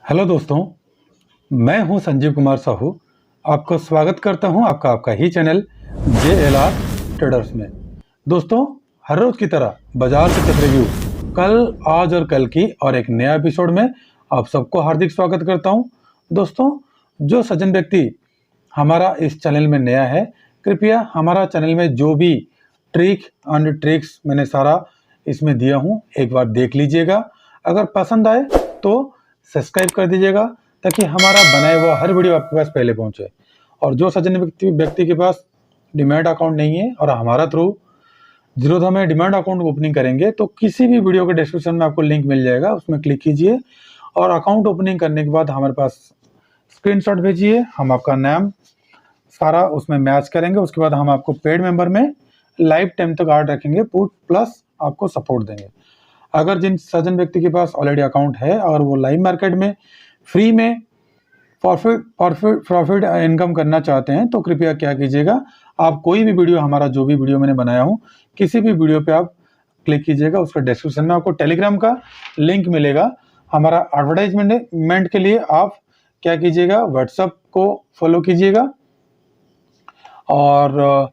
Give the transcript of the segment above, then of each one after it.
Hello दोस्तों, मैं हूं संजीव कुमार साहू। आपको स्वागत करता हूं आपका ही चैनल JLR ट्रेडर्स में। दोस्तों, हर रोज की तरह बाजार के चक्रव्यूह कल, आज और कल की और एक नया एपिसोड में आप सबको हार्दिक स्वागत करता हूं। दोस्तों, जो सज्जन व्यक्ति हमारा इस चैनल में नया है, कृपया हमारा चैनल में जो भी ट्रिक एंड ट्रिक्स मैंने सारा इसमें दिया हूं, एक बार देख लीजिएगा। अगर पसंद आए तो सब्सक्राइब कर दीजिएगा ताकि हमारा बनाया हुआ हर वीडियो आपके पास पहले पहुंचे। और जो सज्जन व्यक्ति के पास डिमैट अकाउंट नहीं है और हमारा थ्रू जरूर हमें डिमैट अकाउंट ओपनिंग करेंगे, तो किसी भी वीडियो के डिस्क्रिप्शन में आपको लिंक मिल जाएगा, उसमें क्लिक कीजिए और अकाउंट ओपनिंग करने के बाद हमारे पास स्क्रीनशॉट भेजिए। हम आपका नाम सारा उसमें मैच करेंगे। उसके बाद हम आपको पेड मेंबर में लाइफ टाइम तक ऐड रखेंगे, पुट प्लस आपको सपोर्ट देंगे। अगर जिन सज्जन व्यक्ति के पास ऑलरेडी अकाउंट है और वो लाइव मार्केट में फ्री में प्रॉफिट इनकम करना चाहते हैं, तो कृपया क्या कीजिएगा, आप कोई भी वीडियो, हमारा जो भी वीडियो मैंने बनाया हूँ, किसी भी वीडियो पे आप क्लिक कीजिएगा। उसका डिस्क्रिप्शन में आपको टेलीग्राम का लिंक मिलेगा। हमारा एडवर्टाइजमेंट के लिए आप क्या कीजिएगा, व्हाट्सएप को फॉलो कीजिएगा और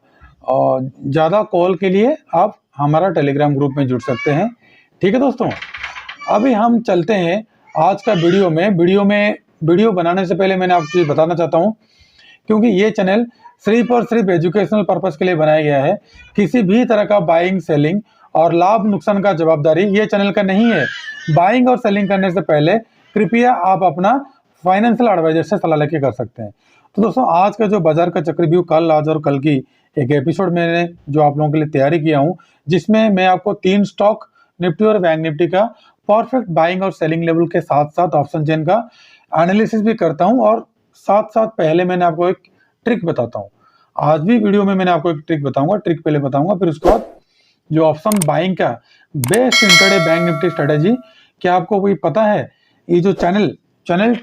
ज़्यादा कॉल के लिए आप हमारा टेलीग्राम ग्रुप में जुड़ सकते हैं। ठीक है दोस्तों, अभी हम चलते हैं आज का वीडियो बनाने से पहले मैंने आपको बताना चाहता हूं, क्योंकि ये चैनल सिर्फ और सिर्फ एजुकेशनल पर्पस के लिए बनाया गया है। किसी भी तरह का बाइंग, सेलिंग और लाभ नुकसान का जवाबदारी ये चैनल का नहीं है। बाइंग और सेलिंग करने से पहले कृपया आप अपना फाइनेंशियल एडवाइजर से सलाह लेके कर सकते हैं। तो दोस्तों, आज का जो बाजार का चक्रव्यूह कल, आज और कल की एक एपिसोड मैंने जो आप लोगों के लिए तैयारी किया हूँ, जिसमें मैं आपको 3 स्टॉक निफ्टी और बैंक निफ्टी का परफेक्ट बाइंग और सेलिंग लेवल के साथ साथ ऑप्शन चेन का एनालिसिस भी करता हूं, और साथ साथ पहले मैंने आपको एक ट्रिक बताता हूं। आज भी वीडियो में मैंने आपको एक ट्रिक बताऊंगा, ट्रिक पहले बताऊंगा, फिर उसके बाद जो ऑप्शन बाइंग का best intraday bank Nifty strategy. क्या आपको कोई पता है ये जो चैनल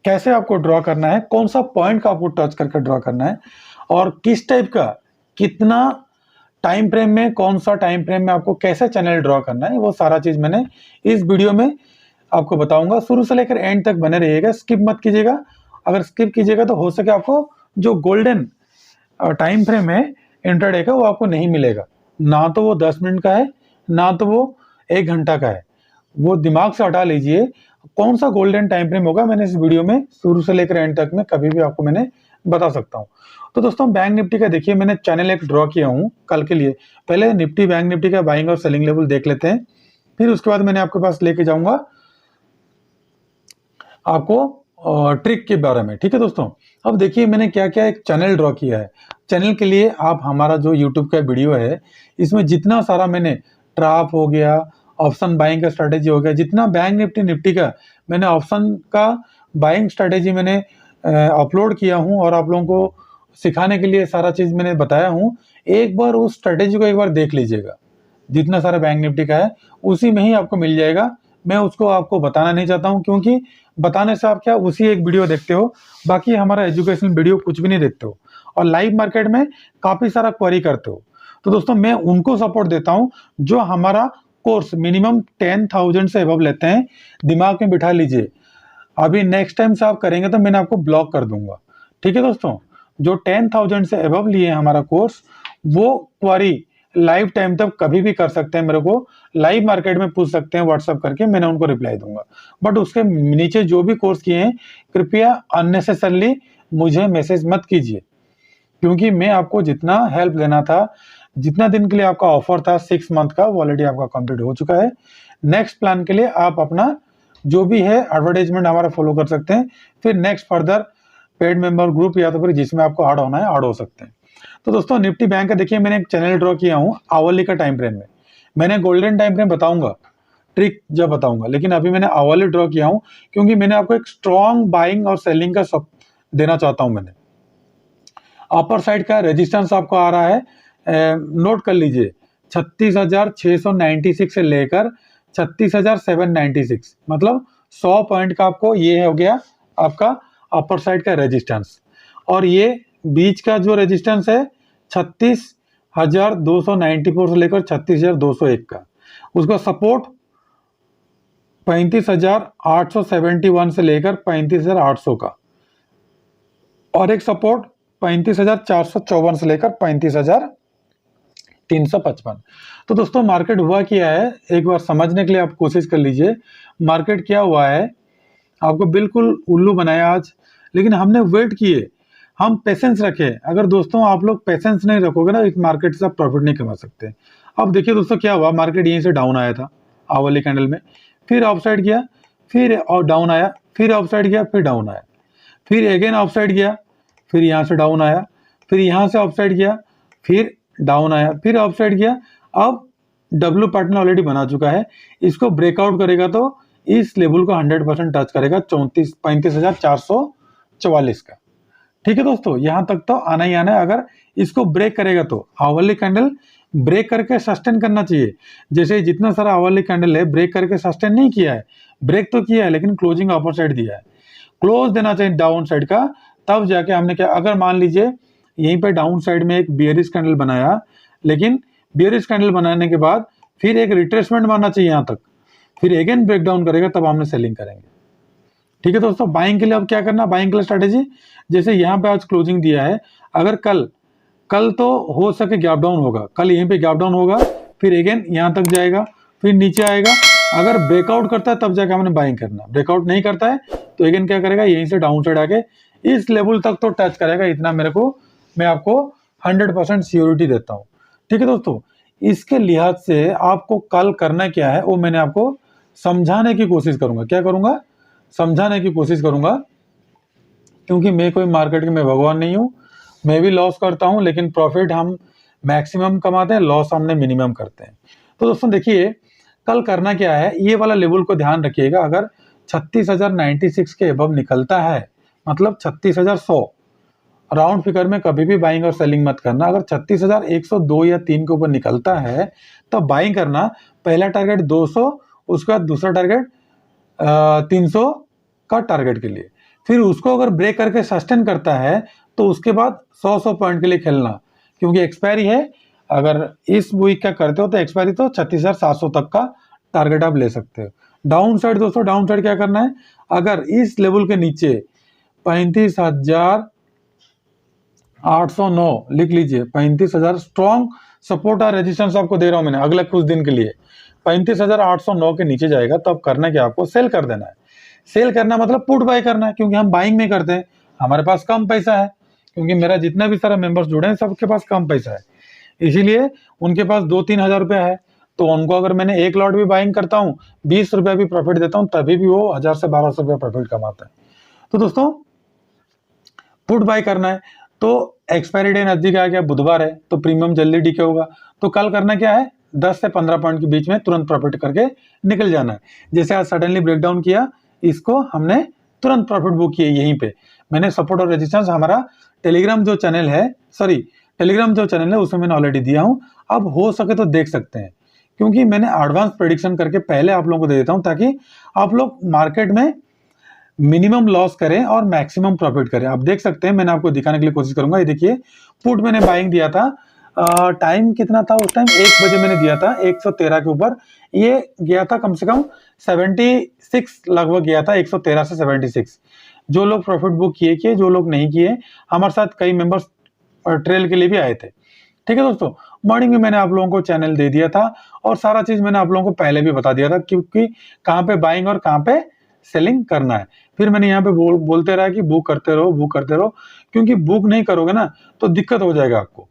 कैसे आपको ड्रॉ करना है, कौन सा पॉइंट का आपको टच करके ड्रॉ करना है, और किस टाइप का, कितना टाइम फ्रेम में, कौन सा टाइम फ्रेम में आपको कैसे चैनल ड्रॉ करना है, वो सारा चीज मैंने इस वीडियो में आपको बताऊंगा। शुरू से लेकर एंड तक बने रहिएगा, स्किप मत कीजिएगा। अगर स्किप कीजिएगा तो हो सके आपको जो गोल्डन टाइम फ्रेम है इंट्राडे का, वो आपको नहीं मिलेगा। ना तो वो 10 मिनट का है, ना तो वो 1 घंटा का है। वो दिमाग से हटा लीजिए, कौन सा गोल्डन टाइम फ्रेम होगा, मैंने इस वीडियो में शुरू से लेकर एंड तक में कभी भी आपको मैंने बता सकता हूँ। तो दोस्तों, बैंक निफ्टी का देखिए, मैंने चैनल एक ड्रॉ किया हूँ कल के लिए। पहले निफ्टी बैंक निफ्टी का बाइंग और सेलिंग लेवल देख लेते हैं, फिर उसके बाद मैंने आपके पास लेके जाऊंगा आपको ट्रिक के बारे में। ठीक है दोस्तों, अब देखिए मैंने क्या क्या एक चैनल ड्रॉ किया है। चैनल के लिए आप हमारा जो यूट्यूब का वीडियो है, इसमें जितना सारा मैंने ट्राप हो गया, ऑप्शन बाइंग का स्ट्रेटेजी हो गया, जितना बैंक निफ्टी का मैंने ऑप्शन का बाइंग स्ट्रेटेजी मैंने अपलोड किया हूँ और आप लोगों को सिखाने के लिए सारा चीज मैंने बताया हूँ, एक बार उस स्ट्रेटेजी को एक बार देख लीजिएगा। जितना सारा बैंक निफ्टी का है उसी में ही आपको मिल जाएगा। मैं उसको आपको बताना नहीं चाहता हूँ, क्योंकि बताने से आप क्या उसी एक वीडियो देखते हो, बाकी हमारा एजुकेशनल वीडियो कुछ भी नहीं देखते हो, और लाइव मार्केट में काफी सारा क्वेरी करते हो। तो दोस्तों, मैं उनको सपोर्ट देता हूँ जो हमारा कोर्स मिनिमम 10,000 से एबव लेते हैं। दिमाग में बिठा लीजिए, अभी नेक्स्ट टाइम से आप करेंगे तो मैंने आपको ब्लॉक कर दूंगा। ठीक है दोस्तों, जो 10,000 से एबव लिए हमारा कोर्स, वो क्वारी लाइव टाइम तक कभी भी कर सकते हैं, मेरे को लाइव मार्केट में पूछ सकते हैं व्हाट्सएप करके, मैंने उनको रिप्लाई दूंगा। बट उसके नीचे जो भी कोर्स किए हैं, कृपया अननेसेसरली मुझे मैसेज मत कीजिए, क्योंकि मैं आपको जितना हेल्प देना था, जितना दिन के लिए आपका ऑफर था 6 मंथ का, वो ऑलरेडी आपका कंप्लीट हो चुका है। नेक्स्ट प्लान के लिए आप अपना जो भी है एडवर्टाइजमेंट हमारा फॉलो कर सकते हैं, फिर next further paid member group या तो फिर जिसमें आपको ऐड होना है ऐड हो सकते हैं। तो दोस्तों, निफ्टी बैंक का देखिए, मैंने एक चैनल ड्रॉ किया हूँ आवली का टाइम फ्रेम में। मैंने गोल्डन टाइम फ्रेम बताऊंगा, ट्रिक जब बताऊंगा, लेकिन अभी मैंने आवली ड्रॉ किया हूँ, क्योंकि मैंने आपको एक स्ट्रॉन्ग बाइंग और सेलिंग का सब देना चाहता हूं। मैंने अपर साइड का रेजिस्टेंस आपको आ रहा है, नोट कर लीजिए, 36,696 से लेकर 36,796, मतलब 100 पॉइंट का आपको ये हो गया आपका अपर साइड का रेजिस्टेंस। और ये बीच का जो रेजिस्टेंस है 36,294 से लेकर 36,201 का, उसका सपोर्ट 35,871 से लेकर 35,800 का, और एक सपोर्ट 35,454 से लेकर 35,355। तो दोस्तों मार्केट हुआ क्या है, एक बार समझने के लिए आप कोशिश कर लीजिए। मार्केट क्या हुआ है, आपको बिल्कुल उल्लू बनाया आज, लेकिन हमने वेट किए, हम पेशेंस रखे। अगर दोस्तों आप लोग पेशेंस नहीं रखोगे ना, इस मार्केट से आप प्रॉफिट नहीं कमा सकते। अब देखिए दोस्तों क्या हुआ, मार्केट यहीं से डाउन आया था आवली कैंडल में, फिर अपसाइड गया, फिर और डाउन आया, फिर अपसाइड गया, फिर डाउन आया, फिर अगेन अपसाइड गया, फिर यहाँ से डाउन आया, फिर यहाँ से अपसाइड गया, फिर डाउन आया, फिर अपसाइड गया। अब डब्ल्यू पैटर्न ऑलरेडी बना चुका है, इसको ब्रेकआउट करेगा तो इस लेवल को 100% टच करेगा 35,444 का। ठीक है दोस्तों, यहां तक तो आना ही आना है। अगर इसको ब्रेक करेगा तो आवली कैंडल ब्रेक करके सस्टेन करना चाहिए। जैसे जितना सारा आवली कैंडल है ब्रेक करके सस्टेन नहीं किया है, ब्रेक तो किया है लेकिन क्लोजिंग अपर साइड दिया है, क्लोज देना चाहिए डाउन साइड का, तब जाके हमने क्या, अगर मान लीजिए यहीं पे डाउन साइड में एक बियरिश कैंडल बनाया, लेकिन बियरिश कैंडल बनाने के बाद फिर एक रिट्रेसमेंट मारना चाहिए यहाँ तक, फिर अगेन ब्रेक डाउन करेगा, तब हमने सेलिंग करेंगे। ठीक है दोस्तों, बाइंग के लिए अब क्या करना, बाइंग के लिए स्ट्रेटेजी, जैसे यहाँ पे आज क्लोजिंग दिया है, अगर कल तो हो सके गैप डाउन होगा, कल यहीं पे गैप डाउन होगा, फिर अगेन यहाँ तक जाएगा, फिर नीचे आएगा, अगर ब्रेकआउट करता है तब जाके हमने बाइंग करना, ब्रेकआउट नहीं करता है तो अगेन क्या करेगा, यहीं से डाउन साइड आके इस लेवल तक तो टच करेगा, इतना मैं आपको 100% सियोरिटी देता हूँ। ठीक है दोस्तों, इसके लिहाज से आपको कल करना क्या है वो मैंने आपको समझाने की कोशिश करूंगा। क्या करूंगा, समझाने की कोशिश करूंगा, क्योंकि मैं कोई मार्केट के मैं भगवान नहीं हूं, मैं भी लॉस करता हूं, लेकिन प्रॉफिट हम मैक्सिमम कमाते हैं, लॉस हमने मिनिमम करते हैं। तो दोस्तों देखिए कल करना क्या है, ये वाला लेवल को ध्यान रखिएगा, अगर 36,096 के अबव निकलता है, मतलब 36,100 राउंड फिगर में कभी भी बाइंग और सेलिंग मत करना। अगर 36,102 या 3 के ऊपर निकलता है तब बाइंग करना, पहला टारगेट 200, उसके बाद दूसरा टारगेट 300 का टारगेट के लिए, फिर उसको अगर ब्रेक करके सस्टेन करता है तो उसके बाद 100 पॉइंट के लिए खेलना, क्योंकि एक्सपायरी है। अगर इस वीक का करते हो तो एक्सपायरी तो 36,700 तक का टारगेट आप ले सकते हो। डाउन साइड दोस्तों, डाउन साइड क्या करना है, अगर इस लेवल के नीचे 35,809 लिख लीजिए, 35,000 स्ट्रॉन्ग सपोर्ट और रेजिस्टेंस आपको दे रहा हूं मैंने अगले कुछ दिन के लिए, 35,809 के नीचे जाएगा तो अब करना क्या, आपको सेल कर देना है। सेल करना मतलब पुट बाय करना है, क्योंकि हम बाइंग में करते हैं, हमारे पास कम पैसा है, क्योंकि मेरा जितना भी सारा मेंबर्स जुड़े हैं सबके पास कम पैसा है, इसीलिए उनके पास 2-3 हजार रुपया है, तो उनको अगर मैंने एक लॉट भी बाइंग करता हूँ, 20 रुपया भी प्रॉफिट देता हूँ, तभी भी वो 1000 से 1200 रुपया प्रॉफिट कमाता है। तो दोस्तों पुट बाय करना है, तो एक्सपायरी डे नजदीक आ गया, बुधवार है, तो प्रीमियम जल्दी डीके होगा, तो कल करना क्या है, 10 से 15 पॉइंट के बीच में तुरंत प्रॉफिट करके निकल जाना है। जैसे आज सडनली ब्रेकडाउन किया, इसको हमने तुरंत प्रॉफिट बुक किए, यहीं पे मैंने सपोर्ट और रेजिस्टेंस, हमारा टेलीग्राम जो चैनल है, उसमें मैंने ऑलरेडी दिया हूं, अब हो सके तो देख सकते हैं, क्योंकि मैंने एडवांस प्रेडिक्शन करके पहले आप लोगों को दे देता हूं, ताकि आप लोग मार्केट में मिनिमम लॉस करें और मैक्सिमम प्रॉफिट करें। आप देख सकते हैं, मैंने आपको दिखाने के लिए कोशिश करूंगा। ये देखिए पुट मैंने बाइंग दिया था, टाइम कितना था उस टाइम, 1 बजे मैंने दिया था 113 के ऊपर, ये गया था कम से कम 76 लगभग गया था, 113 से 76। जो लोग प्रॉफिट बुक किए, जो लोग नहीं किए, हमारे साथ कई मेंबर्स ट्रेल के लिए भी आए थे। ठीक है दोस्तों, मॉर्निंग में मैंने आप लोगों को चैनल दे दिया था, और सारा चीज मैंने आप लोगों को पहले भी बता दिया था, क्योंकि कहाँ पे बाइंग और कहाँ पे सेलिंग करना है। फिर मैंने यहाँ पे बोलते रहा कि बुक करते रहो, क्योंकि बुक नहीं करोगे ना तो दिक्कत हो जाएगा आपको,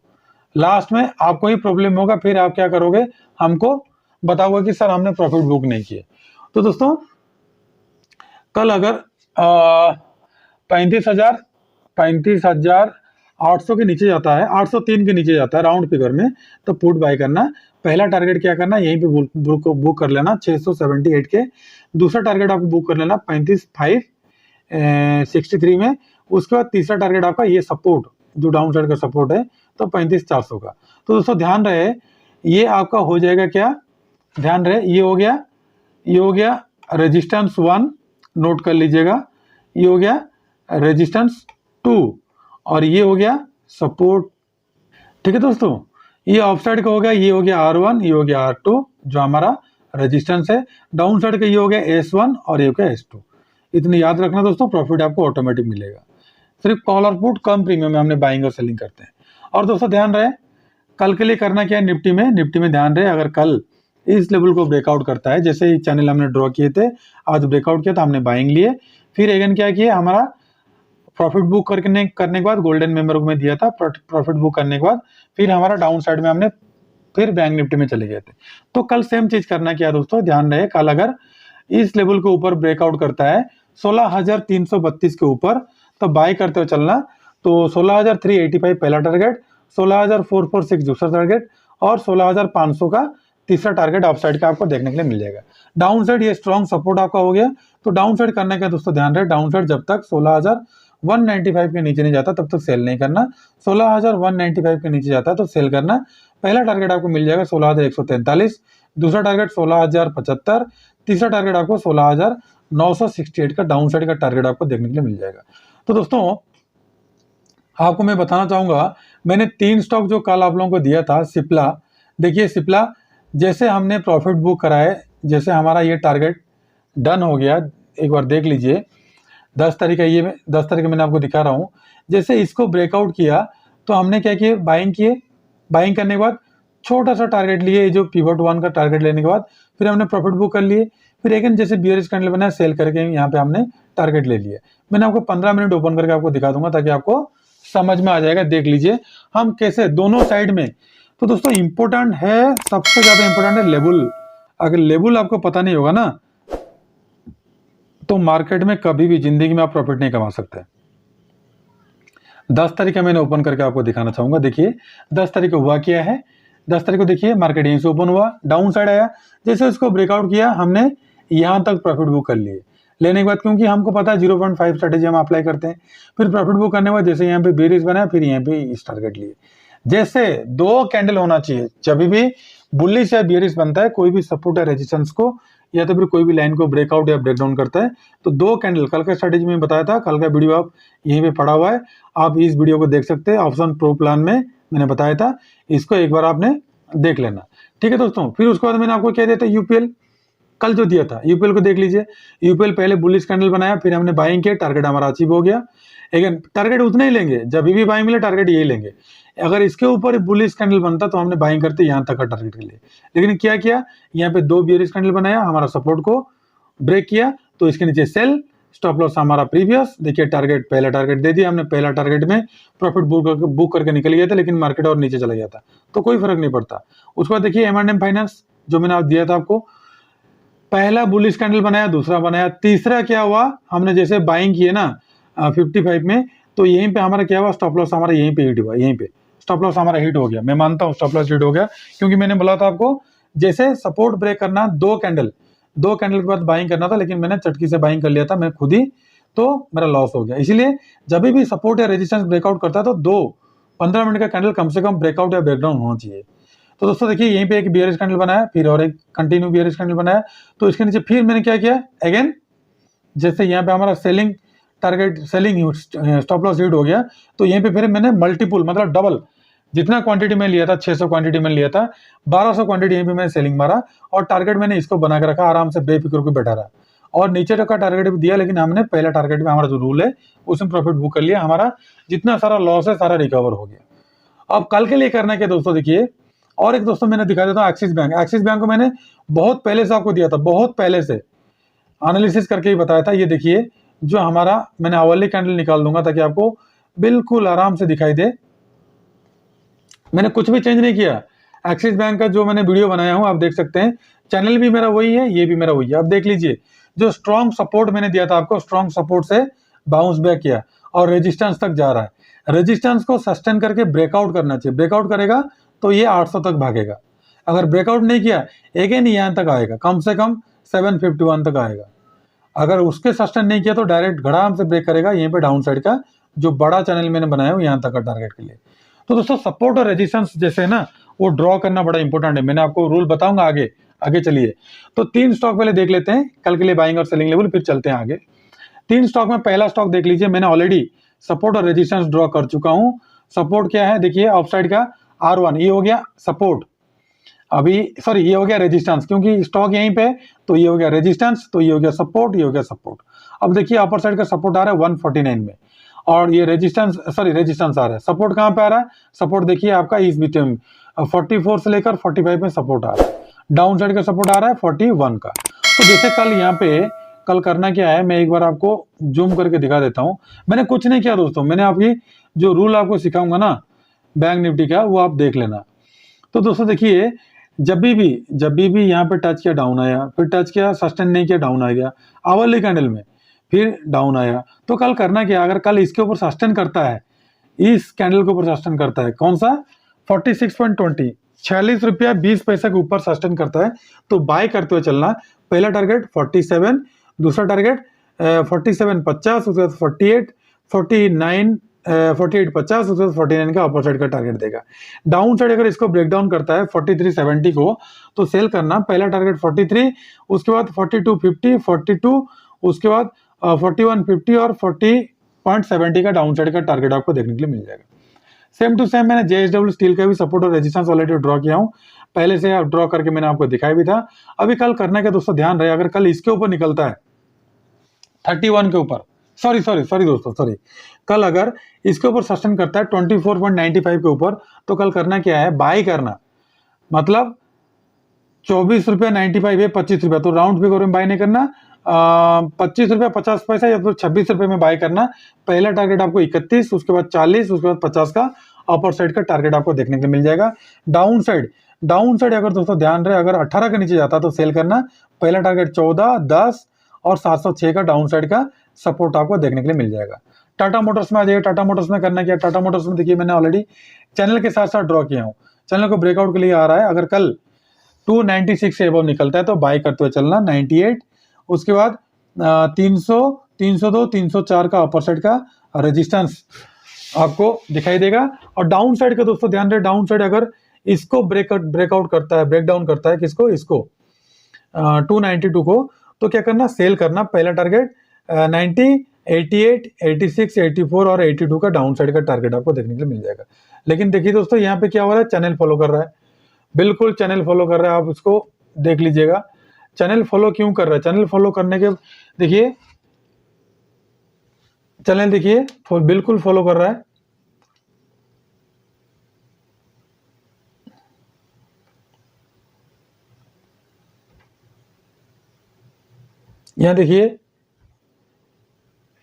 लास्ट में आपको ही प्रॉब्लम होगा, फिर आप क्या करोगे, हमको बताओगे कि सर हमने प्रॉफिट बुक नहीं किए। तो दोस्तों कल अगर 35,800 के नीचे जाता है, 803 के नीचे जाता है राउंड फिगर में, तो पुट बाय करना। पहला टारगेट क्या करना, यहीं पे बुक कर लेना 678 के, दूसरा टारगेट आपको बुक कर लेना 35,563 में, उसके बाद तीसरा टारगेट आपका ये सपोर्ट जो डाउन साइड का सपोर्ट है, तो 35,400 का। तो दोस्तों ध्यान रहे, ये आपका हो जाएगा क्या, ध्यान रहे, ये हो गया रेजिस्टेंस 1, नोट कर लीजिएगा, ये हो गया रेजिस्टेंस 2, और ये हो गया सपोर्ट। ठीक है दोस्तों, ये ऑफ साइड का हो गया, ये हो गया R1, ये हो गया R2, जो हमारा रेजिस्टेंस है, डाउन साइड का ये हो गया S1 और ये हो गया S2। इतनी याद रखना दोस्तों, प्रॉफिट आपको ऑटोमेटिक मिलेगा। सिर्फ कॉल और पुट कम प्रीमियम में हमने बाइंग और सेलिंग करते हैं। और दोस्तों ध्यान रहे, कल के लिए करना क्या है, निफ्टी में ध्यान रहे, अगर कल इस लेवल को ब्रेकआउट करता है, जैसे ही चैनल हमने ड्रॉ किए थे, आज ब्रेकआउट किया तो हमने बाइंग लिए, फिर अगेन क्या किया, हमारा प्रॉफिट बुक करने के बाद गोल्डन मेंबर को मैं दिया था, प्रॉफिट बुक करने के बाद फिर हमारा डाउन साइड में हमने फिर बैंक निफ्टी में चले गए थे। तो कल सेम चीज करना क्या दोस्तों, ध्यान रहे, कल अगर इस लेवल के ऊपर ब्रेकआउट करता है 16,332 के ऊपर, तो बाय करते हुए चलना। तो 16,385 पहला टारगेट, 16,446 दूसरा टारगेट और 16,500 का तीसरा टारगेट अपसाइड का आपको देखने के लिए मिल जाएगा। डाउन साइड ये स्ट्रॉन्ग सपोर्ट आपका हो गया, तो डाउन साइड करने का दोस्तों ध्यान रहे, डाउन साइड जब तक 16,195 के नीचे नहीं जाता तब तक सेल नहीं करना, 16,195 के नीचे जाता है तो सेल करना। पहला टारगेट आपको मिल जाएगा 16,143, दूसरा टारगेट 16,075, तीसरा टारगेट आपको 16,968 का डाउन साइड का टारगेट आपको देखने के लिए मिल जाएगा। तो दोस्तों आपको मैं बताना चाहूंगा, मैंने 3 स्टॉक जो कल आप लोगों को दिया था, सिप्ला, देखिए सिप्ला जैसे हमने प्रॉफिट बुक कराए, जैसे हमारा ये टारगेट डन हो गया, एक बार देख लीजिए 10 तारीख है, ये 10 तारीख मैंने आपको दिखा रहा हूँ, जैसे इसको ब्रेकआउट किया तो हमने क्या किया, बाइंग किए, बाइंग करने के बाद छोटा सा टारगेट लिए, जो पिवट 1 का टारगेट लेने के बाद फिर हमने प्रॉफिट बुक कर लिए, फिर अगेन जैसे बियरिश कैंडल बनाया सेल करके यहाँ पे हमने टारगेट ले लिया। मैंने आपको 15 मिनट ओपन करके आपको दिखा दूंगा ताकि आपको समझ में आ जाएगा, देख लीजिए हम कैसे दोनों साइड में। तो दोस्तों इंपॉर्टेंट है, सबसे ज्यादा इंपॉर्टेंट है लेवल। अगर लेवल आपको पता नहीं होगा ना, तो मार्केट में कभी भी जिंदगी में आप प्रॉफिट नहीं कमा सकते। 10 तारीख का मैंने ओपन करके आपको दिखाना चाहूंगा। देखिए 10 तारीख को हुआ क्या है, 10 तारीख को देखिए मार्केट यहीं से ओपन हुआ, डाउन साइड आया, जैसे उसको ब्रेकआउट किया हमने यहां तक प्रॉफिट बुक कर लिए। लेने के बाद क्योंकि हमको पता है 0.5 स्ट्रेटेजी हम अप्लाई करते हैं, फिर प्रॉफिट बुक करने के बाद जैसे यहाँ पे बेरिस बनाया, फिर यहाँ पे इस टारगेट लिए। जैसे 2 कैंडल होना चाहिए, जब भी बुलिश या बेरिस बनता है, कोई भी सपोर्ट या रेजिस्टेंस को या तो फिर कोई भी लाइन को ब्रेकआउट या ब्रेकडाउन करता है, तो 2 कैंडल, कल का स्ट्रेटेजी में बताया था, कल का वीडियो आप यहीं पे पड़ा हुआ है, आप इस वीडियो को देख सकते हैं, ऑप्शन प्रो प्लान में मैंने बताया था, इसको एक बार आपने देख लेना, ठीक है दोस्तों। फिर उसके बाद मैंने आपको क्या दिया था, यूपीएल कल जो दिया था, यूपीएल को देख लीजिए। यूपीएल पहले बुलिश कैंडल बनाया, फिर हमने बाइंग किया, टारगेट हमारा अचीव हो गया। अगेन टारगेट उतना ही लेंगे, जब भी बाइंग मिले टारगेट यही लेंगे। अगर इसके ऊपर बुलिश कैंडल बनता तो हमने बाइंग करते यहाँ तक का टारगेट के लिए, लेकिन क्या किया, यहाँ पे 2 बियरिश कैंडल बनाया, हमारा सपोर्ट को ब्रेक किया, तो इसके नीचे सेल, स्टॉप लॉस हमारा प्रीवियस, देखिए टारगेट, पहला टारगेट दे दिया हमने, पहला टारगेट में प्रॉफिट बुक करके निकल गया था, लेकिन मार्केट और नीचे चला गया था, तो कोई फर्क नहीं पड़ता। उसके बाद देखिए M&M फाइनेंस जो मैंने दिया था आपको, पहला बुलिश कैंडल बनाया, दूसरा बनाया, तीसरा क्या हुआ, हमने जैसे बाइंग किए ना 55 में, तो यहीं पे हमारा क्या हुआ, स्टॉप लॉस हमारा यहीं पे हिट हुआ, यहीं पे स्टॉप लॉस हमारा हिट हो गया। मैं मानता हूँ स्टॉप लॉस हिट हो गया, क्योंकि मैंने बोला था आपको जैसे सपोर्ट ब्रेक करना, 2 कैंडल के बाद बाइंग करना था, लेकिन मैंने चटकी से बाइंग कर लिया था मैं खुद ही, तो मेरा लॉस हो गया। इसीलिए जब भी सपोर्ट या रेजिस्टेंस ब्रेकआउट करता है तो 15 मिनट का कैंडल कम से कम ब्रेकआउट या ब्रेकडाउन होना चाहिए। तो दोस्तों देखिए यहीं पे एक बियरिश कैंडल बनाया, फिर और एक कंटिन्यू बियरिश कैंडल बनाया, तो इसके नीचे फिर मैंने क्या किया, अगेन जैसे यहाँ पे हमारा selling target, selling stop loss hit हो गया, तो यहीं पे फिर मैंने मल्टीपुल, मतलब डबल, जितना क्वांटिटी में लिया था 600 क्वांटिटी में लिया था, 1200 क्वांटिटी यहीं पे मैंने सेलिंग मारा, और टारगेट मैंने इसको बना के रखा, आराम से बेफिक्र को बैठा रहा, और नीचे का टारगेट भी दिया, लेकिन हमने पहला टारगेट में हमारा जो रूल है उसमें प्रॉफिट बुक कर लिया, हमारा जितना सारा लॉस है सारा रिकवर हो गया। अब कल के लिए करना क्या दोस्तों, देखिए और एक दोस्तों मैंने दिखा देता हूँ, एक्सिस बैंक। एक्सिस बैंक को मैंने बहुत पहले से आपको दिया था, बहुत पहले से एनालिसिस करके ही बताया था। ये देखिए जो हमारा, मैंने आवली कैंडल निकाल दूंगा ताकि आपको बिल्कुल आराम से दिखाई दे, मैंने कुछ भी चेंज नहीं किया। एक्सिस बैंक का जो मैंने वीडियो बनाया हूं आप देख सकते हैं, चैनल भी मेरा वही है, ये भी मेरा वही है। अब देख लीजिए जो स्ट्रॉन्ग सपोर्ट मैंने दिया था आपको, स्ट्रॉन्ग सपोर्ट से बाउंस बैक किया और रेजिस्टेंस तक जा रहा है। रेजिस्टेंस को सस्टेन करके ब्रेकआउट करना चाहिए, ब्रेकआउट करेगा तो ये 800 तक भागेगा, अगर ब्रेकआउट नहीं किया अगेन यहाँ तक आएगा, कम से कम 751 तक आएगा। अगर उसके सस्टेन नहीं किया तो डायरेक्ट घड़ाम से ब्रेक करेगा, यहीं पे डाउन साइड का जो बड़ा चैनल मैंने बनाया हो यहाँ तक का टारगेट के लिए। तो दोस्तों सपोर्ट और रेजिस्टेंस जैसे है ना, वो ड्रॉ करना बड़ा इंपॉर्टेंट है, मैंने आपको रूल बताऊंगा आगे। आगे चलिए, तो 3 स्टॉक पहले देख लेते हैं कल के लिए बाइंग और सेलिंग लेवल, फिर चलते हैं आगे। 3 स्टॉक में पहला स्टॉक देख लीजिए, मैंने ऑलरेडी सपोर्ट और रेजिस्टेंस ड्रॉ कर चुका हूं। सपोर्ट क्या है देखिए, ऑफ साइड का R1 ये हो गया सपोर्ट, अभी सॉरी ये हो गया रेजिस्टेंस, क्योंकि स्टॉक यहीं पे है, तो ये हो गया रेजिस्टेंस, तो ये हो गया सपोर्ट, ये हो गया सपोर्ट। अब देखिए अपर साइड का सपोर्ट आ रहा है 149 में, और ये रेजिस्टेंस रेजिस्टेंस आ रहा है। सपोर्ट कहाँ पे आ रहा है? सपोर्ट देखिए आपका इस बिटवीन 44 से लेकर 45 में सपोर्ट आ रहा है। डाउन साइड का सपोर्ट आ रहा है 41 का। तो जैसे कल यहाँ पे कल करना क्या है, मैं एक बार आपको जूम करके दिखा देता हूँ। मैंने कुछ नहीं किया दोस्तों, मैंने आपकी जो रूल आपको सिखाऊंगा ना बैंक निफ्टी का, वो आप देख लेना। तो दोस्तों देखिए, जब भी यहाँ पे टच किया डाउन आया, फिर टच किया सस्टेन नहीं किया डाउन आ गया आवरली कैंडल में, फिर डाउन आया। तो कल करना क्या, अगर कल इसके ऊपर सस्टेन करता है, इस कैंडल के ऊपर सस्टेन करता है, कौन सा 46.20 ₹46.20 के ऊपर सस्टेन करता है, तो बाय करते हुए चलना। पहला टारगेट 47, दूसरा टारगेट 47.50, उसके बाद 48, 49, 48.50, उसके बाद 49 का अपर साइड का टारगेट देगा। डाउन साइड अगर इसको ब्रेक डाउन करता है 43.70 को, तो सेल करना। पहला टारगेट 43, उसके बाद 42.50, 42, उसके बाद 41.50 और 40.70 का डाउन साइड का टारगेट आपको देखने के लिए मिल जाएगा। सेम टू सेम मैंने JSW स्टील का भी सपोर्ट और रेजिस्टेंस ऑलरेडी ड्रॉ किया हूँ, पहले से ड्रॉ करके मैंने आपको दिखाया भी था। अभी कल करने का दोस्तों ध्यान रहे, अगर कल इसके ऊपर निकलता है 31 के ऊपर, सॉरी दोस्तों, कल अगर इसके ऊपर सस्टेन करता है 24.95 के ऊपर, तो कल करना क्या है, बाय करना। मतलब 24 रुपया 95 है, 25 रुपया, तो राउंड फिगर में बाय नहीं करना, 25 रुपया 50 पैसा या फिर 26 रुपये में बाय करना। पहला टारगेट आपको 31, उसके बाद 40, उसके बाद 50 का अपर साइड का टारगेट आपको देखने को मिल जाएगा। डाउन साइड अगर दोस्तों ध्यान रहे, अगर 18 के नीचे जाता तो सेल करना। पहला टारगेट 14, 10 और 706 का डाउन साइड का सपोर्ट आपको देखने के लिए मिल जाएगा। टाटा मोटर्स में आ जाइए। टाटा मोटर्स में करना क्या, टाटा मोटर्स में देखिए मैंने ऑलरेडी चैनल के साथ साथ ड्रॉ किया हूँ, चैनल को ब्रेकआउट के लिए आ रहा है। अगर कल 296 से अबव निकलता है तो बाय करते हुए चलना। 98, उसके बाद 300, 302, 304 का अपर साइड का रेजिस्टेंस आपको दिखाई देगा। और डाउन साइड का दोस्तों ध्यान रहे, डाउन साइड अगर इसको ब्रेकआउट करता है, ब्रेक डाउन करता है, किसको, इसको 292 को, तो क्या करना, सेल करना। पहला टारगेट 90, 88, 86, 84 और 82 का डाउन साइड का टारगेट आपको देखने के लिए मिल जाएगा। लेकिन देखिए दोस्तों, यहाँ पे क्या हो रहा है, चैनल फॉलो कर रहा है, बिल्कुल चैनल फॉलो कर रहा है। आप उसको देख लीजिएगा, चैनल फॉलो क्यों कर रहा है। चैनल फॉलो करने के देखिए, चैनल देखिए बिल्कुल फॉलो कर रहा है। यहां देखिए,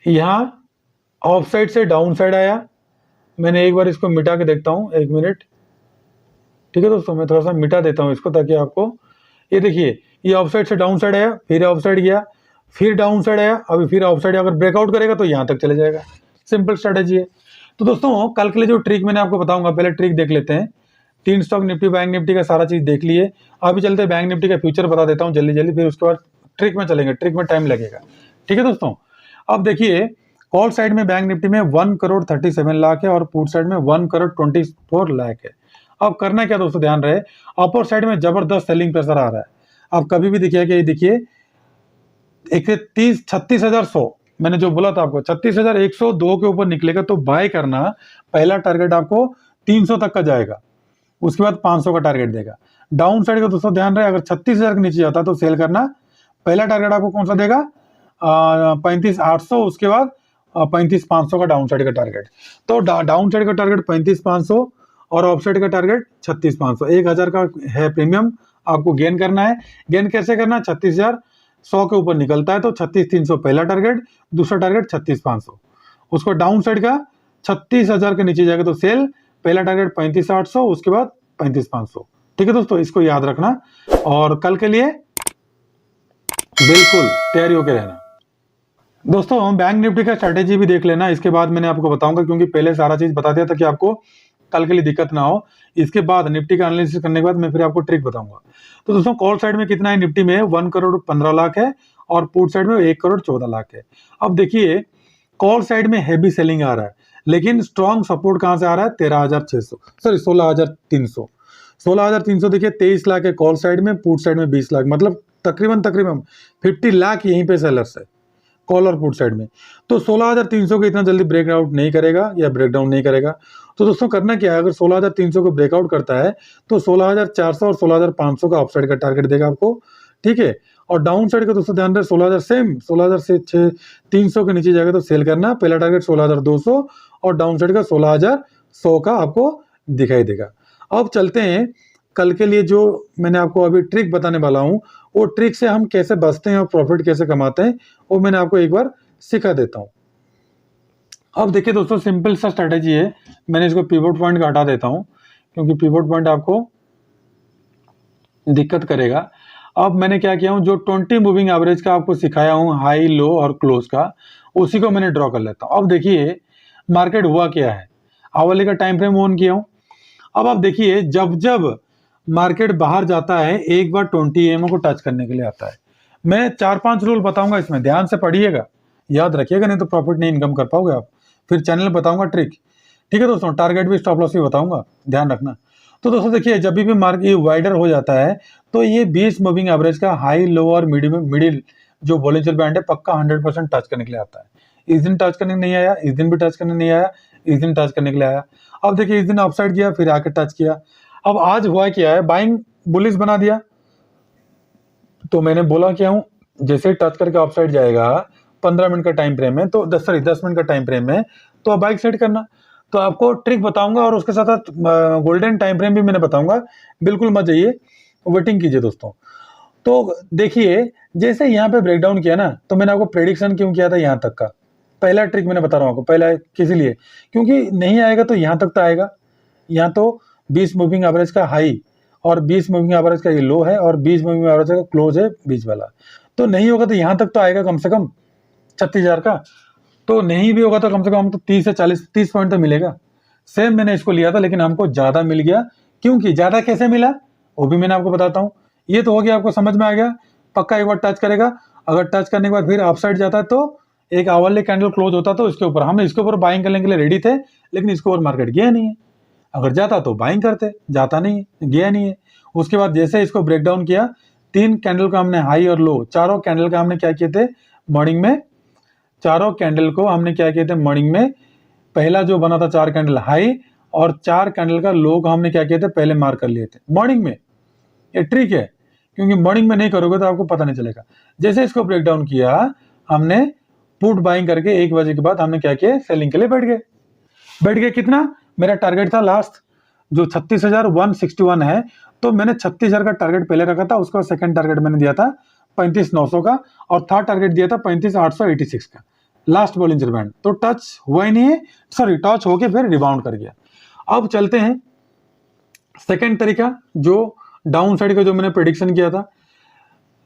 यहां ऑफ साइड से डाउन साइड आया। मैंने एक बार इसको मिटा के देखता हूं, 1 मिनट, ठीक है दोस्तों, मैं थोड़ा सा मिटा देता हूं इसको ताकि आपको, ये देखिए ये ऑफ साइड से डाउन साइड आया, फिर ऑफ साइड गया, फिर डाउन साइड आया, अभी फिर ऑफ साइड, अगर ब्रेकआउट करेगा तो यहाँ तक चले जाएगा। सिंपल स्ट्रेटेजी है। तो दोस्तों कल के लिए जो ट्रिक मैंने आपको बताऊंगा, पहले ट्रिक देख लेते हैं। 3 स्टॉक निफ्टी, बैंक निफ्टी का सारा चीज देख लिए। अभी चलते हैं बैंक निफ्टी का फ्यूचर बता देता हूँ जल्दी, फिर उसके बाद ट्रिक में चलेंगे, ट्रिक में टाइम लगेगा, ठीक है दोस्तों। अब देखिए, कॉल साइड में बैंक निफ्टी में 1,37 लाख है और पुट साइड में 1,24 लाख है। अब करना क्या दोस्तों, ध्यान रहे, अपर साइड में जबरदस्त सेलिंग प्रेशर आ रहा है। अब कभी भी देखिए कि देखिए 36,100, मैंने जो बोला था आपको 36,102 के ऊपर निकलेगा तो बाय करना। पहला टारगेट आपको 300 तक का जाएगा, उसके बाद 500 का टारगेट देगा। डाउन साइड का दोस्तों ध्यान रहे, अगर 36,000 के नीचे जाता तो सेल करना। पहला टारगेट आपको कौन सा देगा, 35,800, उसके बाद 35,500 का डाउन साइड का टारगेट। तो डाउन साइड का टारगेट 35,500 और ऑफ साइड का टारगेट 36,500। 1,000 का है प्रीमियम, आपको गेन करना है। गेन कैसे करना है, 36,100 के ऊपर निकलता है तो 36,300 पहला टारगेट, दूसरा टारगेट 36,500। उसको डाउन साइड का 36,000 के नीचे जाएगा तो सेल, पहला टारगेट 35,800, उसके बाद 35,500। ठीक है दोस्तों, इसको याद रखना और कल के लिए बिल्कुल तैयारी होकर रहना। दोस्तों हम बैंक निफ्टी का स्ट्रेटेजी भी देख लेना, इसके बाद मैंने आपको बताऊंगा, क्योंकि पहले सारा चीज बता दिया था कि आपको कल के लिए दिक्कत ना हो। इसके बाद निफ्टी का एनालिसिस करने के बाद मैं फिर आपको ट्रिक बताऊंगा। तो दोस्तों कॉल साइड में कितना है, निफ्टी में 1,15,00,000 है और पुट साइड में 1,14,00,000 है। अब देखिए कॉल साइड में हैवी सेलिंग आ रहा है, लेकिन स्ट्रॉन्ग सपोर्ट कहां से आ रहा है, 13,600 सॉरी 16,300। 16,300 देखिए 23 लाख है कॉल साइड में, पुट साइड में 20 लाख, मतलब तकरीबन 50 लाख यहीं पे सेलर्स है। कॉल और पुट साइड में। तो 16,300 को इतना जल्दी ब्रेकआउट नहीं करेगा या ब्रेकडाउन नहीं करेगा। तो दोस्तों करना क्या है, अगर 16,300 को ब्रेकआउट करता है तो 16,400 और 16,500 का अपसाइड का टारगेट देगा आपको, ठीक है। और डाउन साइड का दोस्तों ध्यान रहे 16,000 सेम 16,000 से 300 के नीचे जाएगा तो सेल करना, पहला टारगेट 16,200 और डाउन साइड का 16,100 का आपको दिखाई देगा। अब चलते हैं कल के लिए, जो मैंने आपको अभी ट्रिक बताने वाला हूं, वो ट्रिक से हम कैसे बचते हैं और प्रॉफिट कैसे कमाते हैं वो मैंने आपको एक बार सिखा देता हूं। अब देखिए दोस्तों, सिंपल सा स्ट्रेटेजी है। मैंने इसको पिवट पॉइंट का हटा देता हूं क्योंकि पिवट पॉइंट आपको दिक्कत करेगा। अब मैंने क्या किया हूं, जो 20 मूविंग एवरेज का आपको सिखाया हूं, हाई लो और क्लोज का, उसी को मैंने ड्रॉ कर लेता हूं। अब देखिए मार्केट हुआ क्या है, आवली का टाइम फ्रेम ऑन किया हूं। अब आप देखिए जब जब मार्केट बाहर जाता है एक बार 20 EMA को टच करने के लिए आता है। मैं 4-5 रूल बताऊंगा, इसमें ध्यान से पढ़िएगा, याद रखिएगा, नहीं तो प्रॉफिट नहीं इनकम कर पाओगे आप। फिर चैनल में बताऊंगा ट्रिक, ठीक है दोस्तों, टारगेट भी स्टॉप लॉस भी बताऊंगा, ध्यान रखना। तो दोस्तों देखिए जब भी मार्केट वाइडर हो जाता है तो ये 20 मूविंग एवरेज का हाई लो और मिडिल जो वॉलेटाइल बैंड है पक्का 100% टच करने के लिए आता है। इस दिन टच करने नहीं आया, इस दिन भी टच करने नहीं आया, इस दिन टच करने के लिए आया। अब देखिए इस दिन अपसाइड किया, फिर आके टच किया। अब आज हुआ क्या है, बाइंग बुलिश बना दिया। तो मैंने बोला क्या हूं, जैसे टच करके अपसाइड जाएगा 15 मिनट का टाइम फ्रेम है, तो 10 मिनट का टाइम फ्रेम है, तो अब बाइक सेट करना। तो आपको ट्रिक बताऊंगा और उसके साथ साथ गोल्डन टाइम फ्रेम भी मैंने बताऊंगा, बिल्कुल मत जाइए, वेटिंग कीजिए दोस्तों। तो देखिए जैसे यहाँ पे ब्रेकडाउन किया ना, तो मैंने आपको प्रेडिक्शन क्यों किया था यहाँ तक का, पहला ट्रिक मैंने बता रहा हूँ आपको, पहला किस लिए, क्योंकि नहीं आएगा तो यहाँ तक तो आएगा। यहाँ तो 20 मूविंग एवरेज का हाई और 20 मूविंग एवरेज का ये लो है और 20 मूविंग एवरेज का क्लोज है बीच वाला, तो नहीं होगा तो यहाँ तक तो आएगा कम से कम 36,000 का। तो नहीं भी होगा तो कम से कम तो 30 से 30 पॉइंट तो मिलेगा। सेम मैंने इसको लिया था लेकिन हमको ज्यादा मिल गया, क्योंकि ज्यादा कैसे मिला वो भी मैंने आपको बताता हूँ। ये तो हो गया, आपको समझ में आ गया, पक्का एक बार टच करेगा, अगर टच करने के बाद फिर अपसाइड जाता है तो एक आवरली कैंडल क्लोज होता तो इसके ऊपर हम इसके ऊपर बाइंग करने के लिए रेडी थे, लेकिन इसके ऊपर मार्केट गया नहीं है। अगर जाता तो बाइंग करते, जाता नहीं है, गया नहीं है। उसके बाद जैसे इसको ब्रेकडाउन किया, 3 कैंडल का हमने हाई और लो, चारों कैंडल का हमने क्या किए थे मॉर्निंग में, चारों कैंडल को हमने क्या किए थे मॉर्निंग में, पहला जो बना था 4 कैंडल हाई और 4 कैंडल का लो को हमने क्या किए थे पहले मार्क कर लिए थे मॉर्निंग में। ये ट्रिक है, क्योंकि मॉर्निंग में नहीं करोगे तो आपको पता नहीं चलेगा। जैसे इसको ब्रेकडाउन किया हमने पुट बाइंग करके 1 बजे के बाद हमने क्या किया, सेलिंग के लिए बैठ गए। कितना मेरा टारगेट था लास्ट जो 36,161 है, तो मैंने 36,000 का टारगेट पहले रखा था, उसका सेकंड टारगेट मैंने दिया था 35,900 का और थर्ड टारगेट दिया था 35,886 का लास्ट बॉलिंजर बैंड। तो टच हुआ ही नहीं है, सॉरी टच होके फिर रिबाउंड कर गया। अब चलते हैं सेकंड तरीका, जो डाउन साइड का जो मैंने प्रेडिक्शन किया था।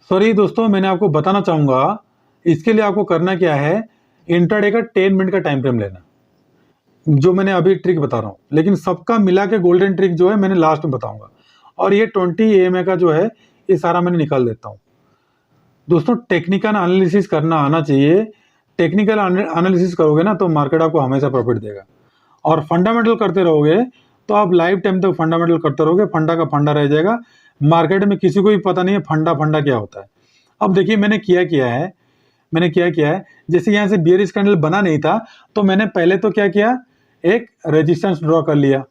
सॉरी दोस्तों, मैंने आपको बताना चाहूंगा, इसके लिए आपको करना क्या है, इंट्राडे का 10 मिनट का टाइम फ्रेम लेना, जो मैंने अभी ट्रिक बता रहा हूं, लेकिन सबका मिला के गोल्डन ट्रिक जो है मैंने लास्ट में बताऊंगा। और ये 20 EMA का जो है ये सारा मैंने निकाल देता हूं। दोस्तों टेक्निकल एनालिसिस करना आना चाहिए, टेक्निकल एनालिसिस करोगे ना तो मार्केट आपको हमेशा प्रॉफिट देगा। और फंडामेंटल करते रहोगे तो आप लाइफ टाइम तक फंडामेंटल करते रहोगे, फंडा का फंडा रह जाएगा। मार्केट में किसी को भी पता नहीं है फंडा क्या होता है। अब देखिए मैंने क्या है, जैसे यहाँ से बियरिश कैंडल बना नहीं था तो मैंने पहले तो क्या किया, एक रेजिस्टेंस ड्रॉ कर लिया।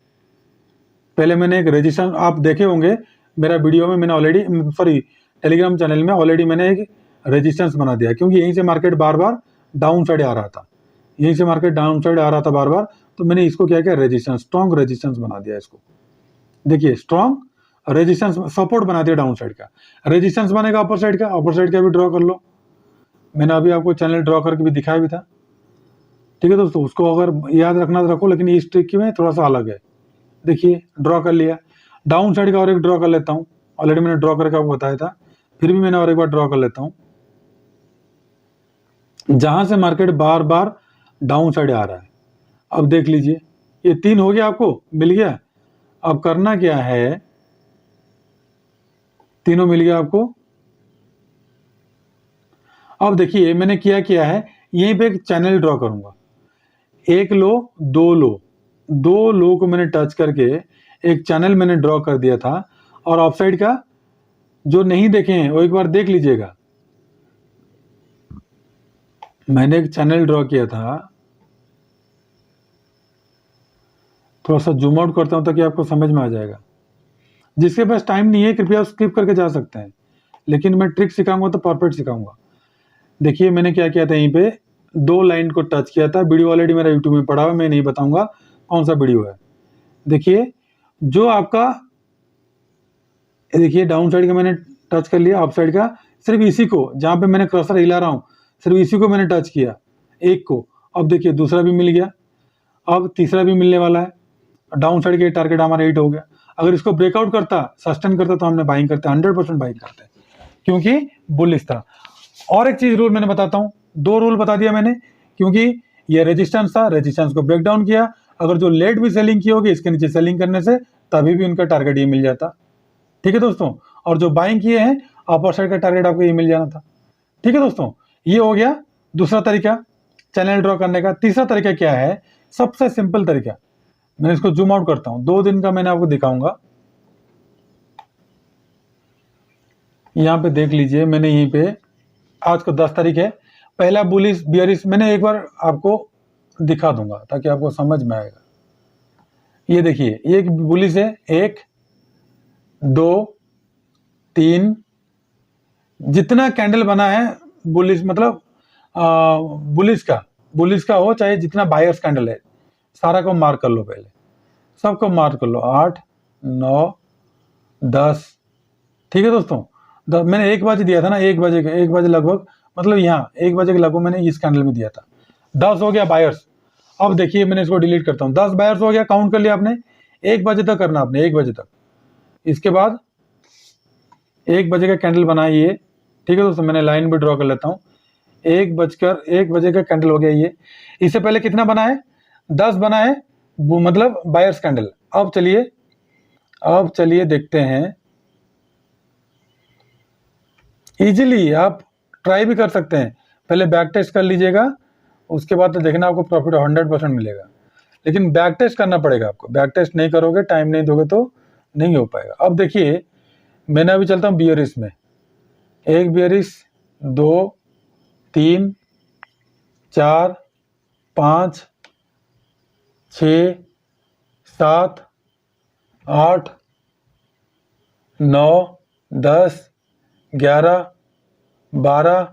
पहले मैंने एक रेजिस्टेंस, आप देखे होंगे मेरा वीडियो में, मैंने ऑलरेडी सॉरी टेलीग्राम चैनल में ऑलरेडी मैंने एक रेजिस्टेंस बना दिया, क्योंकि यहीं से मार्केट बार बार डाउन साइड आ रहा था, यहीं से मार्केट डाउन साइड आ रहा था बार बार, तो मैंने इसको क्या किया, रेजिस्टेंस, स्ट्रॉन्ग रेजिस्टेंस बना दिया इसको। देखिए स्ट्रॉन्ग रेजिस्टेंस, सपोर्ट बना दिया डाउन साइड का, रेजिस्टेंस बनेगा अपर साइड का भी ड्रॉ कर लो। मैंने अभी आपको चैनल ड्रॉ करके भी दिखाया भी था, ठीक है दोस्तों, उसको अगर याद रखना तो रखो, लेकिन इस ट्रिक में थोड़ा सा अलग है। देखिए ड्रॉ कर लिया, डाउन साइड का और एक ड्रॉ कर लेता हूँ, ऑलरेडी मैंने ड्रॉ करके आपको बताया था, फिर भी मैंने और एक बार ड्रॉ कर लेता हूँ। जहां से मार्केट बार बार डाउन साइड आ रहा है, अब देख लीजिए ये 3 हो गया, आपको मिल गया। अब करना क्या है, तीनों मिल गया आपको। अब देखिए मैंने क्या है, यहीं पे एक चैनल ड्रॉ करूंगा, एक लो दो लो को मैंने टच करके एक चैनल मैंने ड्रॉ कर दिया था। और ऑफसाइड का जो नहीं देखे हैं वो एक बार देख लीजिएगा, मैंने एक चैनल ड्रॉ किया था, थोड़ा सा जूम आउट करता हूँ ताकि आपको समझ में आ जाएगा। जिसके पास टाइम नहीं है कृपया स्किप करके जा सकते हैं, लेकिन मैं ट्रिक सिखाऊंगा तो परफेक्ट सिखाऊंगा। देखिए मैंने क्या किया था, यहीं पे 2 लाइन को टच किया था। वीडियो ऑलरेडी मेरा यूट्यूब में पड़ा हुआ है, मैं नहीं बताऊंगा कौन सा वीडियो है। देखिए जो आपका, देखिए डाउन साइड का मैंने टच कर लिया, अप साइड का सिर्फ इसी को, जहाँ पे मैंने क्रसर हिला रहा हूँ सिर्फ इसी को मैंने टच किया, एक को। अब देखिए दूसरा भी मिल गया, अब तीसरा भी मिलने वाला है। डाउन साइड के टारगेट हमारा हिट हो गया। अगर इसको ब्रेकआउट करता, सस्टेन करता, तो हमने बाइंग करते, 100% बाइंग करते, क्योंकि बुलिश था। और एक चीज रूल मैंने बताता हूँ, 2 रूल बता दिया मैंने, क्योंकि ये रेजिस्टेंस था, रेजिस्टेंस को ब्रेक डाउन किया। अगर जो लेट भी सेलिंग की होगी इसके नीचे सेलिंग करने से, तभी भी उनका टारगेट ये मिल जाता। ठीक है दोस्तों, और जो बाइंग किए हैं अपर साइड का टारगेट आपको ये मिल जाना था। ठीक है दोस्तों, ये हो गया दूसरा तरीका चैनल ड्रॉ करने का। तीसरा तरीका क्या है, सबसे सिंपल तरीका, मैं इसको जूम आउट करता हूं, 2 दिन का मैंने आपको दिखाऊंगा। यहां पे देख लीजिए, मैंने यहीं पे आज को 10 तारीख है, पहला बुलिश बियरिश मैंने एक बार आपको दिखा दूंगा ताकि आपको समझ में आएगा। ये देखिए, ये एक बुलिश है, 1 2 3, जितना कैंडल बना है बुलिश, मतलब बुलिश का हो चाहे जितना बायर्स कैंडल है, सारा को मार्क कर लो, पहले सबको मार्क कर लो, 8 9 10। ठीक है दोस्तों, मैंने 1 बजे दिया था ना, 1 बजे लगभग, मतलब यहाँ 1 बजे के लगभग मैंने इस कैंडल में दिया था। 10 हो गया बायर्स। अब देखिए मैंने इसको डिलीट करता हूँ, 10 बायर्स हो गया, काउंट कर लिया आपने। 1 बजे तक करना आपने, 1 बजे तक। इसके बाद 1 बजे का कैंडल बनाइए। ठीक है दोस्तों, मैंने लाइन भी ड्रॉ कर लेता हूँ। 1 बजे का कैंडल हो गया ये। इससे पहले कितना बना है, 10 बना है, वो मतलब बायर्स कैंडल। अब चलिए देखते हैं, इजीली आप ट्राई भी कर सकते हैं। पहले बैक टेस्ट कर लीजिएगा, उसके बाद तो देखना आपको प्रॉफिट 100% मिलेगा, लेकिन बैक टेस्ट करना पड़ेगा आपको। बैक टेस्ट नहीं करोगे, टाइम नहीं दोगे तो नहीं हो पाएगा। अब देखिए मैंने अभी चलता हूँ बियरिश में, 1 बियरिश 2 3 4 5 6 7 8 9 10 11 12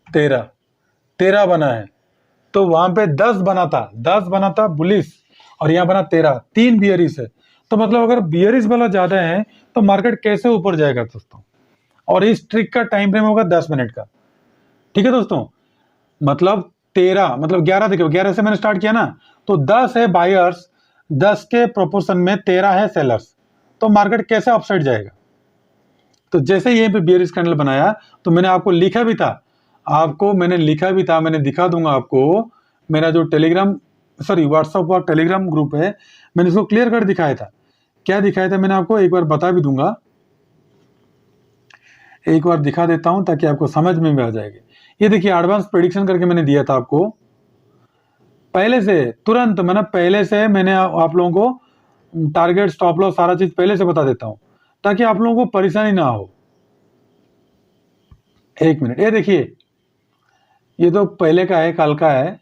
13 बना है। तो वहां पे 10 बना था बुलिश, और यहाँ बना 13, 3 बियरिश है। तो मतलब अगर बियरिश वाला ज्यादा है तो मार्केट कैसे ऊपर जाएगा दोस्तों। और इस ट्रिक का टाइम फ्रेम होगा 10 मिनट का। ठीक है दोस्तों, मतलब 13, मतलब 11, देखिए 11 से मैंने स्टार्ट किया ना, तो 10 है बायर्स, 10 के प्रोपोर्शन में 13 है सेलर्स, तो मार्केट कैसे अपसाइड जाएगा। तो जैसे यहीं पे बियरिश कैंडल बनाया, तो मैंने आपको लिखा भी था, मैंने दिखा दूंगा आपको। मेरा जो व्हाट्सएप और टेलीग्राम ग्रुप है, मैंने इसको क्लियर कर दिखाया था। क्या दिखाया था मैंने आपको, एक बार बता भी दूंगा, एक बार दिखा देता हूं ताकि आपको समझ में भी आ जाएगी। ये देखिए एडवांस प्रेडिक्शन करके मैंने दिया था आपको पहले से, तुरंत मैंने आप लोगों को टारगेट, स्टॉप लॉस, सारा चीज पहले से बता देता हूं ताकि आप लोगों को परेशानी ना हो। 1 मिनट, ये देखिए, ये तो पहले का है, कल का है।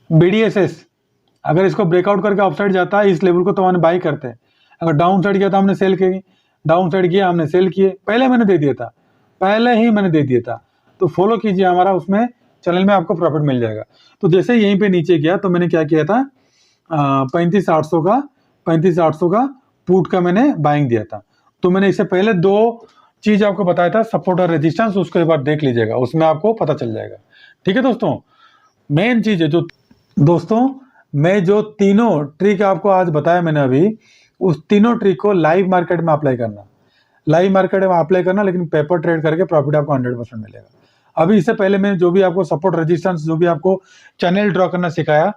बीडीएसएस, अगर इसको ब्रेकआउट करके अपसाइड जाता है इस लेवल को, तो हमने बाई करते हैं। अगर डाउन साइड गया तो हमने सेल किए, डाउन साइड गया हमने सेल किए, पहले ही मैंने दे दिया था। तो फॉलो कीजिए हमारा, उसमें चैनल में आपको प्रॉफिट मिल जाएगा। तो जैसे यहीं पे नीचे गया तो मैंने क्या किया था, 35,800 का पुट का मैंने बाइंग दिया था। तो मैंने इससे पहले 2 चीज आपको बताया था, सपोर्ट और रेजिस्टेंस, उसको एक बार देख लीजिएगा, उसमें आपको पता चल जाएगा। ठीक है दोस्तों, मेन चीज है जो दोस्तों, मैं जो तीनों ट्रिक आपको आज बताया मैंने अभी, उस तीनों ट्रिक को लाइव मार्केट में अप्लाई करना, लेकिन पेपर ट्रेड करके प्रॉफिट आपको 100% मिलेगा। अभी इससे पहले मैंने जो भी आपको सपोर्ट, रेजिस्टेंस, जो भी आपको चैनल ड्रॉ करना सिखाया,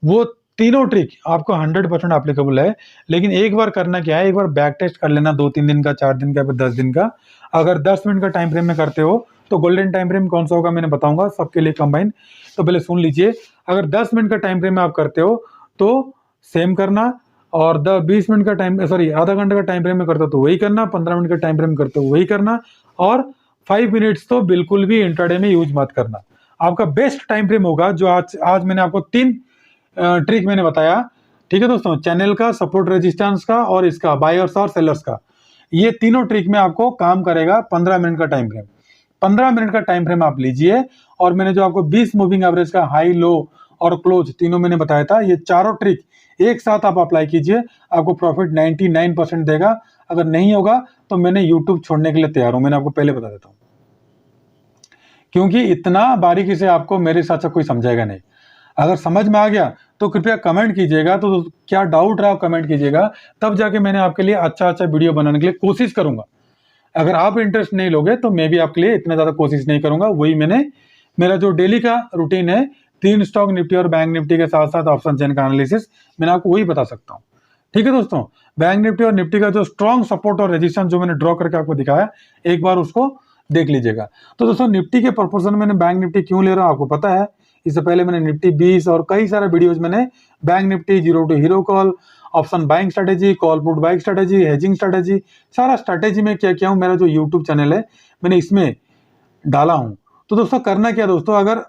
वो तीनों ट्रिक आपको 100% एप्लीकेबल है। लेकिन एक बार करना क्या है, एक बार बैक टेस्ट कर लेना, 2-3 दिन का, 4 दिन का, फिर 10 दिन का। अगर 10 मिनट का टाइम फ्रेम में करते हो तो गोल्डन टाइम फ्रेम कौन सा होगा मैंने बताऊंगा सबके लिए कंबाइन। तो पहले सुन लीजिए, अगर 10 मिनट का टाइम फ्रेम में आप करते हो तो सेम करना, और 20 मिनट का टाइम, सॉरी आधा घंटे का टाइम फ्रेम में करते हो तो वही करना, 15 मिनट का टाइम फ्रेम करते हो वही करना, और 5 मिनट्स तो बिल्कुल भी इंट्राडे में यूज मत करना। आपका बेस्ट टाइम फ्रेम होगा जो आज मैंने आपको 3 ट्रिक मैंने बताया, ठीक है दोस्तों, चैनल का, सपोर्ट रेजिस्टेंस का और इसका बायर्स और सेलर्स का। ये तीनों ट्रिक में आपको काम करेगा 15 मिनट का टाइम फ्रेम। 15 मिनट का टाइम फ्रेम आप लीजिए, और मैंने जो आपको 20 मूविंग एवरेज का हाई, लो और क्लोज तीनों मैंने बताया था, ये चारों ट्रिक एक साथ आप अप्लाई कीजिए, आपको प्रॉफिट 99% देगा। अगर नहीं होगा तो मैंने यूट्यूब छोड़ने के लिए तैयार हूं, मैंने आपको पहले बता देता हूं, क्योंकि इतना बारीकी से आपको मेरे साथ कोई समझाएगा नहीं। अगर समझ में आ गया तो कृपया कमेंट कीजिएगा, तो क्या डाउट रहा कमेंट कीजिएगा, तब जाके मैंने आपके लिए अच्छा वीडियो बनाने के लिए कोशिश करूंगा। अगर आप इंटरेस्ट नहीं लोगे तो मैं भी आपके लिए इतना ज्यादा कोशिश नहीं करूंगा। वही मेरा जो डेली का रूटीन है, 3 स्टॉक निफ्टी और बैंक निफ्टी के साथ साथ ऑप्शन चेन का एनालिसिस, मैंने आपको वही बता सकता हूँ। ठीक है दोस्तों, बैंक निफ्टी और निफ्टी का जो स्ट्रॉन्ग सपोर्ट और रेजिस्टेंस जो मैंने ड्रॉ करके आपको दिखाया, एक बार उसको देख लीजिएगा। तो दोस्तों, निफ्टी के प्रपोर्शन मैंने बैंक निफ्टी क्यों ले रहा हूँ आपको पता है। इससे पहले मैंने निफ्टी 20 और कई सारे वीडियोज मैंने Bank Nifty, zero to hero call, option buying strategy, call put buying strategy, hedging strategy, सारा स्ट्रेटेजी में क्या किया हूँ, मेरा जो यूट्यूब चैनल है मैंने इसमें डाला हूँ। तो दोस्तों करना क्या दोस्तों, अगर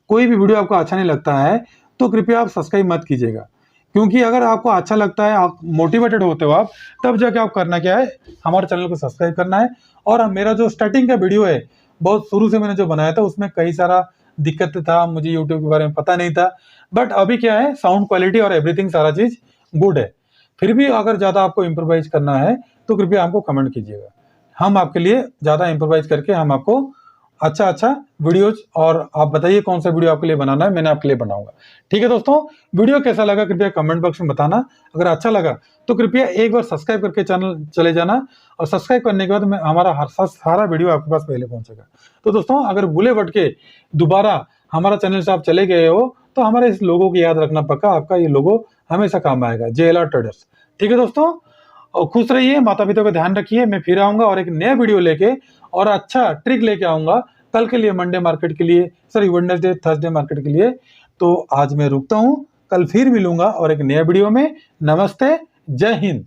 कोई भी वीडियो आपको अच्छा नहीं लगता है तो कृपया आप सब्सक्राइब मत कीजिएगा, क्योंकि अगर आपको अच्छा लगता है, आप मोटिवेटेड होते हो आप, तब जाके आप करना क्या है, हमारे चैनल को सब्सक्राइब करना है। और मेरा जो स्टार्टिंग का वीडियो है, बहुत शुरू से मैंने जो बनाया था, उसमें कई सारा दिक्कत था, मुझे यूट्यूब के बारे में पता नहीं था, बट अभी क्या है, साउंड क्वालिटी और एवरीथिंग सारा चीज गुड है। फिर भी अगर ज्यादा आपको इम्प्रोवाइज करना है तो कृपया हमको कमेंट कीजिएगा, हम आपके लिए ज्यादा इम्प्रोवाइज करके हम आपको अच्छा वीडियोज, और आप बताइए कौन सा वीडियो आपके लिए बनाना है, मैंने आपके लिए बनाऊंगा। ठीक है दोस्तों, वीडियो कैसा लगा कृपया कमेंट बॉक्स में बताना। अगर अच्छा लगा तो कृपया एक बार सब्सक्राइब करके चैनल चले जाना, और सब्सक्राइब करने के बाद हमारा हर सारा वीडियो आपके पास पहले पहुंचेगा। तो दोस्तों, अगर भूले भटके दोबारा हमारा चैनल से आप चले गए हो तो हमारे इस लोगो को याद रखना पक्का, आपका ये लोगो हमेशा काम आएगा, JLR ट्रेडर्स। ठीक है दोस्तों, और खुश रहिए, माता पिता का ध्यान रखिए। मैं फिर आऊंगा और एक नया वीडियो लेके, और अच्छा ट्रिक लेके आऊंगा कल के लिए, मंडे मार्केट के लिए, सॉरी वेडनेसडे थर्सडे मार्केट के लिए। तो आज मैं रुकता हूं, कल फिर मिलूंगा और एक नया वीडियो में। नमस्ते, जय हिंद।